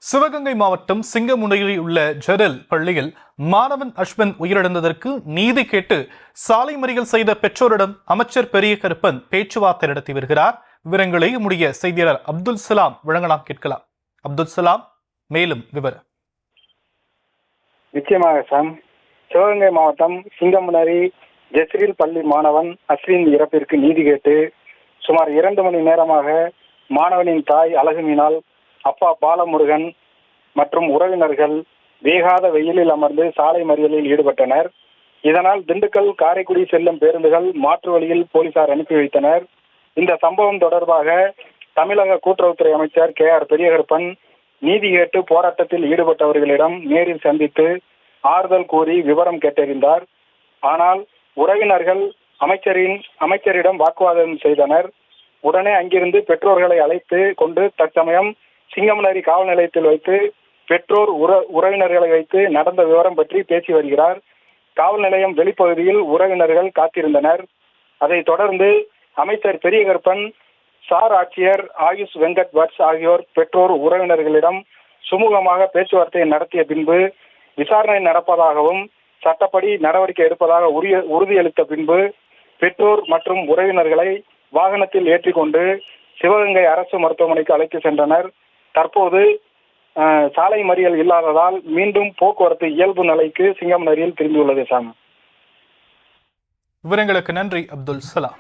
சிவகங்கை மாவட்டம் சிங்கமுனையில் உள்ள ஜெரல் பள்ளியில் மாணவன் அஸ்வின் உயிரிழந்ததற்கு நீதி கேட்டு சாலை மறியல் செய்த பெற்றோரிடம் அமைச்சர் பெரிய கருப்பன் பேச்சுவார்த்தை நடத்தி வருகிறார். விவரங்களை நம்முடைய செய்தியாளர் அப்துல் சலாம் வழங்கலாம், கேட்கலாம். அப்துல் சலாம், மேலும் விவரம். நிச்சயமாக சாம். சிவகங்கை மாவட்டம் சிங்கமுனரி ஜெஸ்ரில் பள்ளி மாணவன் அஸ்வின் இறப்பிற்கு நீதி கேட்டு சுமார் 2 மணி நேரமாக மாணவனின் தாய் அழகுமீனால், அப்பா பாலமுருகன் மற்றும் உறவினர்கள் வேகாத வெயிலில் அமர்ந்து சாலை மறியலில் ஈடுபட்டனர். இதனால் திண்டுக்கல் காரைக்குடி செல்லும் பேருந்துகள் மாற்று வழியில் போலீசார் அனுப்பி வைத்தனர். இந்த சம்பவம் தொடர்பாக தமிழக கூட்டுறவுத்துறை அமைச்சர் KR பெரியகருப்பன் நீதி கேட்டு போராட்டத்தில் ஈடுபட்டவர்களிடம் நேரில் சந்தித்து ஆறுதல் கூறி விவரம் கேட்டறிந்தார். ஆனால் உறவினர்கள் அமைச்சரிடம் வாக்குவாதம் செய்தனர். உடனே அங்கிருந்து பெற்றோர்களை அழைத்து கொண்டு தற்சமயம் சிங்கமுனரி காவல் நிலையத்தில் வைத்து பெற்றோர் உறவினர்களை வைத்து நடந்த விவரம் பற்றி பேசி வருகிறார். காவல் நிலையம் வெளிப்பகுதியில் உறவினர்கள் காத்திருந்தனர். அதைத் தொடர்ந்து அமைச்சர் பெரியகருப்பன், சார் ஆட்சியர் ஆயுஷ் வெங்கட் பட்ஸ் ஆகியோர் பெற்றோர் உறவினர்களிடம் சுமூகமாக பேச்சுவார்த்தை நடத்திய பின்பு விசாரணை நடப்பதாகவும் சட்டப்படி நடவடிக்கை எடுப்பதாக உறுதியளித்த பின்பு பெற்றோர் மற்றும் உறவினர்களை வாகனத்தில் ஏற்றிக்கொண்டு சிவகங்கை அரசு மருத்துவமனைக்கு அழைத்து சென்றனர். தற்போது சாலை மறியல் இல்லாததால் மீண்டும் போக்குவரத்து இயல்பு நிலைக்கு சிங்கமுனரியில் திரும்பியுள்ளது சாம். விவரங்களுக்கு நன்றி அப்துல் சலாம்.